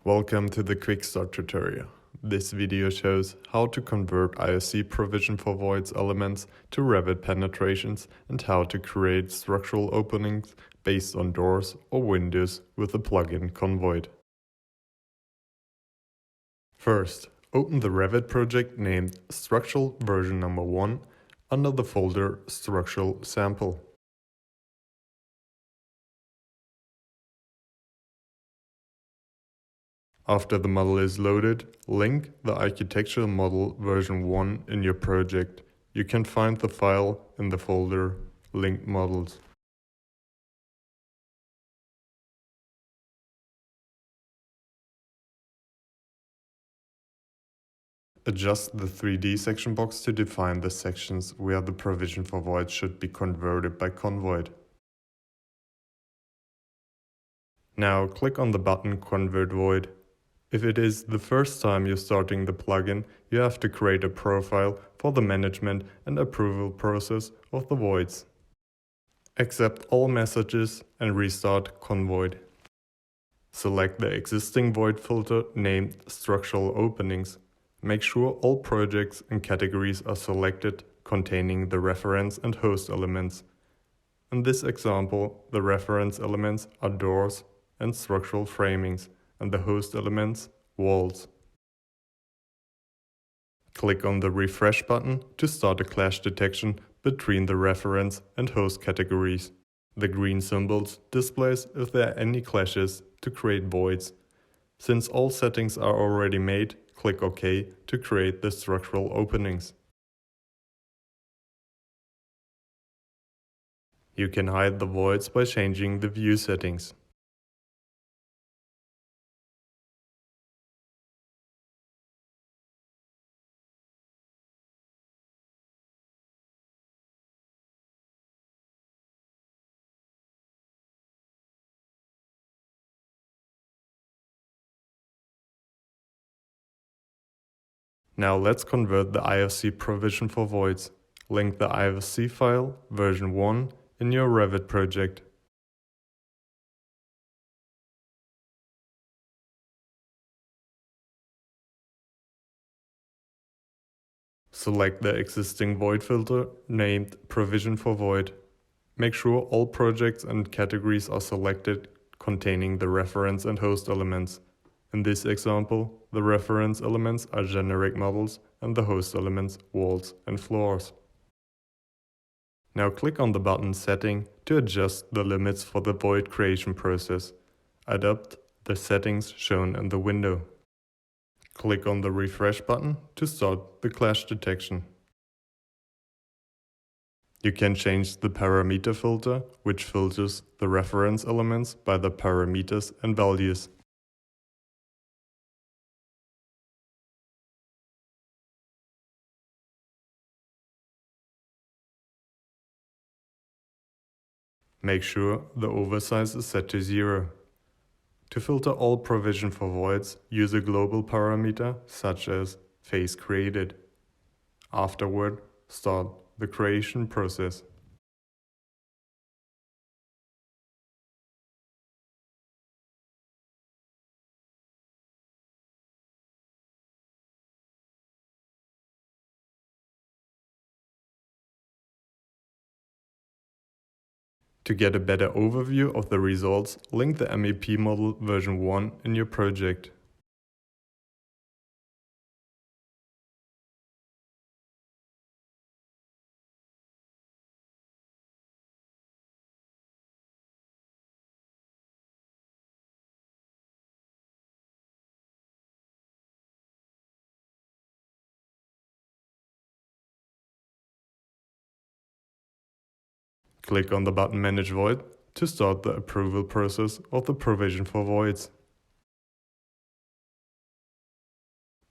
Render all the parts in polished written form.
Welcome to the Quick Start tutorial. This video shows how to convert IFC Provision for voids elements to Revit penetrations and how to create structural openings based on doors or windows with the plugin conVoid. First, open the Revit project named Structural version number 1 under the folder Structural Sample. After the model is loaded, link the architectural model version 1 in your project. You can find the file in the folder Linked Models. Adjust the 3D section box to define the sections where the provision for voids should be converted by conVoid. Now click on the button Convert Void. If it is the first time you're starting the plugin, you have to create a profile for the management and approval process of the voids. Accept all messages and restart conVoid. Select the existing void filter named Structural Openings. Make sure all projects and categories are selected containing the reference and host elements. In this example, the reference elements are doors and structural framings, and the host elements, walls. Click on the Refresh button to start a clash detection between the reference and host categories. The green symbols displays if there are any clashes to create voids. Since all settings are already made, click OK to create the structural openings. You can hide the voids by changing the view settings. Now let's convert the IFC provision for voids. Link the IFC file, version 1, in your Revit project. Select the existing void filter named Provision for Void. Make sure all projects and categories are selected containing the reference and host elements. In this example, the reference elements are generic models and the host elements walls and floors. Now click on the button Setting to adjust the limits for the void creation process. Adapt the settings shown in the window. Click on the Refresh button to start the clash detection. You can change the parameter filter, which filters the reference elements by the parameters and values. Make sure the oversize is set to 0. To filter all provision for voids, use a global parameter such as face created. Afterward, start the creation process. To get a better overview of the results, link the MEP model version 1 in your project. Click on the button Manage Void to start the approval process of the provision for voids.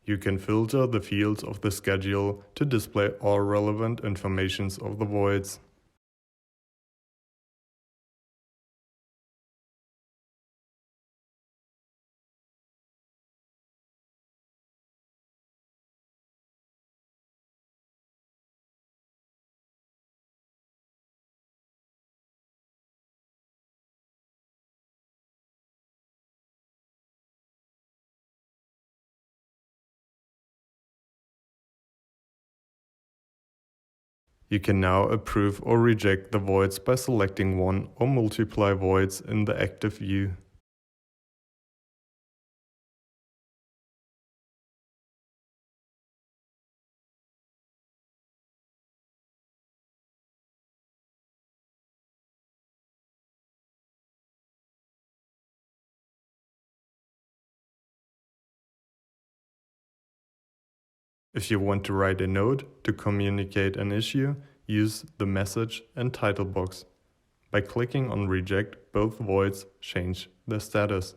You can filter the fields of the schedule to display all relevant informations of the voids. You can now approve or reject the voids by selecting one or multiply voids in the active view. If you want to write a note to communicate an issue, use the message and title box. By clicking on reject, both voids change their status.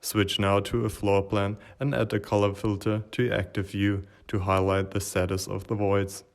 Switch now to a floor plan and add a color filter to your active view to highlight the status of the voids.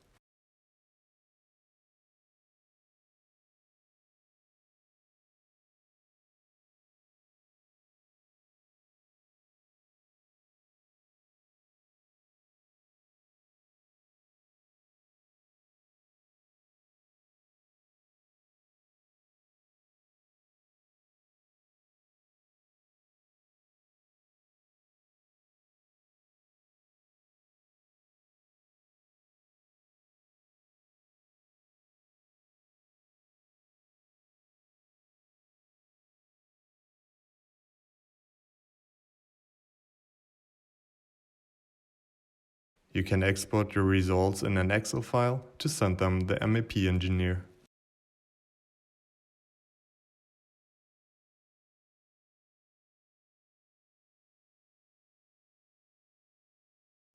You can export your results in an Excel file to send them the MEP engineer.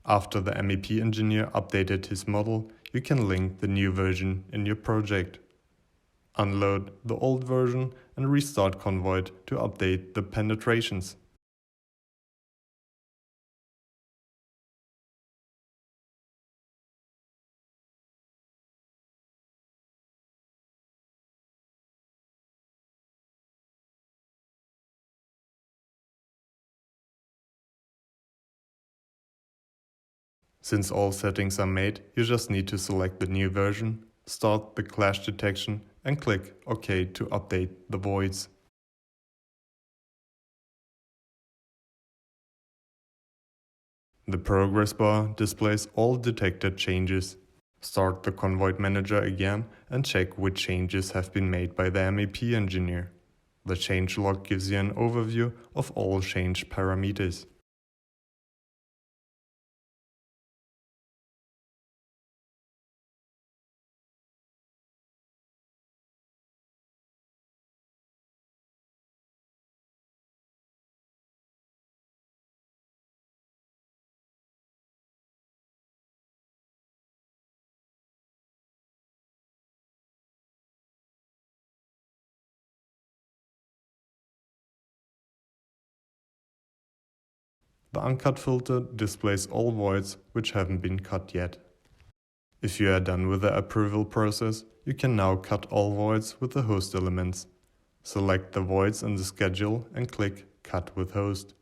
After the MEP engineer updated his model, you can link the new version in your project. Unload the old version and restart conVoid to update the penetrations. Since all settings are made, you just need to select the new version, start the clash detection and click OK to update the voids. The progress bar displays all detected changes. Start the conVoid manager again and check which changes have been made by the MEP engineer. The change log gives you an overview of all changed parameters. The uncut filter displays all voids which haven't been cut yet. If you are done with the approval process, you can now cut all voids with the host elements. Select the voids in the schedule and click Cut with Host.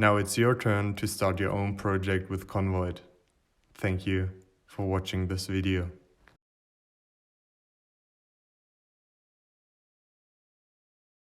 Now it's your turn to start your own project with conVoid. Thank you for watching this video.